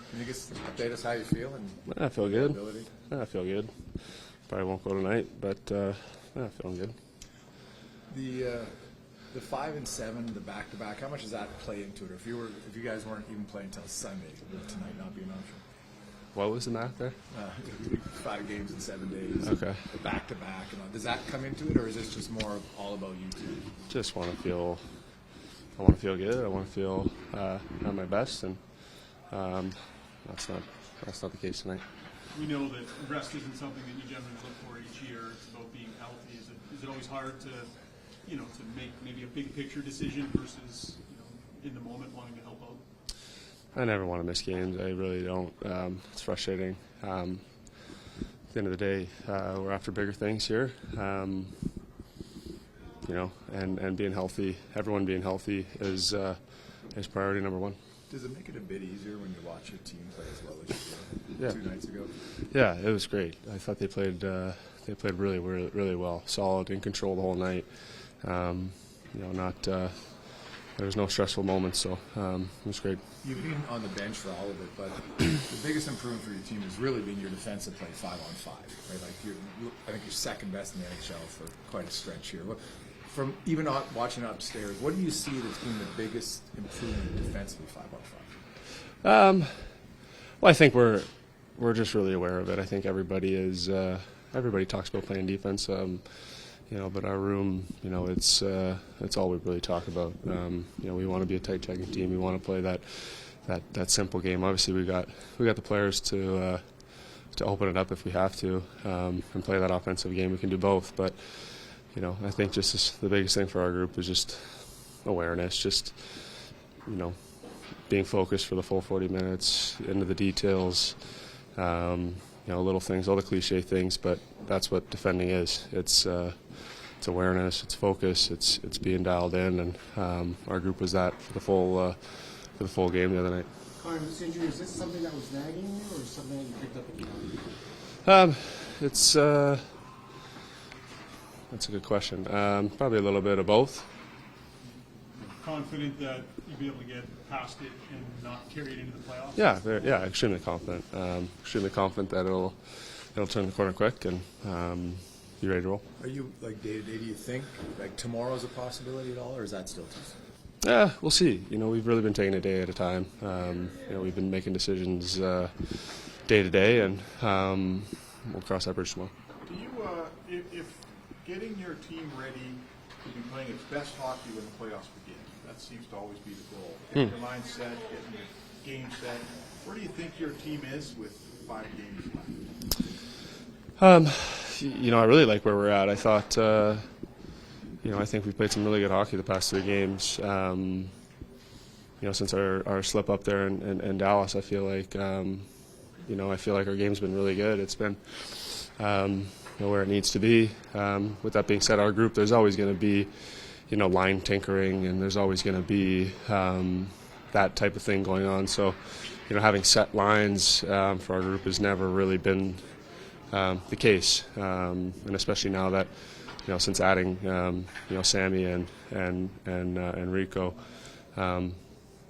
Can you just update us how you feel? And I feel good. I feel good. Probably won't go tonight, but feeling good. The 5 and 7, the back-to-back. How much does that play into it? Or if you guys weren't even playing until Sunday, would tonight not be an option? What was the math there? 5 games in 7 days. Okay. The back-to-back. Does that come into it, or is this just more all about you two? Just want to feel. I want to feel good. I want to feel at my best, and that's not the case tonight. We know that rest isn't something that you generally look for each year. It's about being healthy. Is it always hard to make maybe a big picture decision versus in the moment wanting to help out? I never want to miss games. I really don't. It's frustrating. At the end of the day, we're after bigger things here. And being healthy. Everyone being healthy is priority number one. Does it make it a bit easier when you watch your team play as well as you did 2 nights ago? Yeah, it was great. I thought they played really, really, really well. Solid, in control the whole night. There was no stressful moments, so it was great. You've been on the bench for all of it, but the biggest improvement for your team has really been your defensive play 5-on-5. Right? I think you're second best in the NHL for quite a stretch here. From even watching upstairs, what do you see that's been the biggest improvement defensively 5-on-5? Well, I think we're just really aware of it. I think everybody talks about playing defense, but our room, it's all we really talk about. We want to be a tight checking team. We want to play that simple game. Obviously, we got the players to open it up if we have to, and play that offensive game. We can do both, but. I think the biggest thing for our group is just awareness, just, being focused for the full 40 minutes, into the details, little things, all the cliche things, but that's what defending is. It's awareness, it's focus, it's being dialed in, and our group was that for the full game the other night. Connor, this injury, is this something that was nagging you, or something that you picked up at the That's a good question. Probably a little bit of both. Confident that you'll be able to get past it and not carry it into the playoffs? Yeah, extremely confident. Extremely confident that it'll turn the corner quick and be ready to roll. Are you, day-to-day, do you think, tomorrow's a possibility at all, or is that still too soon? Yeah, we'll see. We've really been taking it day at a time. We've been making decisions day to day, and we'll cross that bridge tomorrow. Do you, if getting your team ready to be playing its best hockey when the playoffs begin, that seems to always be the goal. Getting your mind set, getting your game set. Where do you think your team is with 5 games left? I really like where we're at. I thought, I think we've played some really good hockey the past 3 games. Since our slip up there in Dallas, I feel like, our game's been really good. It's been, where it needs to be. With that being said, our group, there's always going to be, line tinkering, and there's always going to be that type of thing going on. So, having set lines for our group has never really been the case, and especially now that, since adding, Sammy and Rico,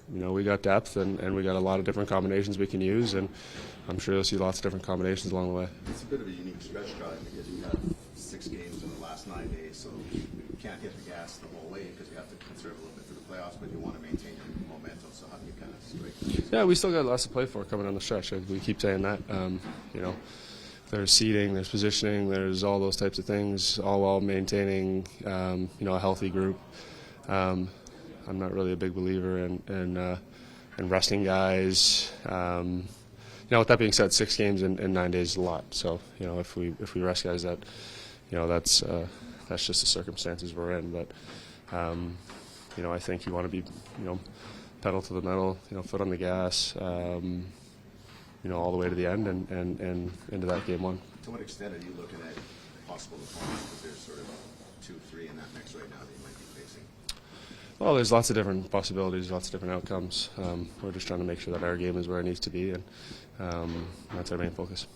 we got depth and we got a lot of different combinations we can use, and I'm sure you'll see lots of different combinations along the way. It's a bit of a unique stretch, Kyle, because you have 6 games in the last 9 days, so you can't hit the gas the whole way because you have to conserve a little bit for the playoffs, but you want to maintain your momentum. So how do you kind of strike that? Yeah, we still got lots to play for coming on the stretch. We keep saying that. There's seeding, there's positioning, there's all those types of things, all while maintaining, a healthy group. I'm not really a big believer in resting guys. With that being said, 6 games in 9 days is a lot. So, if we rest guys, that's just the circumstances we're in. But, I think you want to be, pedal to the metal, foot on the gas, all the way to the end and into that game 1. To what extent are you looking at possible opponents? Because there's sort of 2-3 in that mix right now that you might be facing. Well, there's lots of different possibilities, lots of different outcomes. We're just trying to make sure that our game is where it needs to be, and that's our main focus.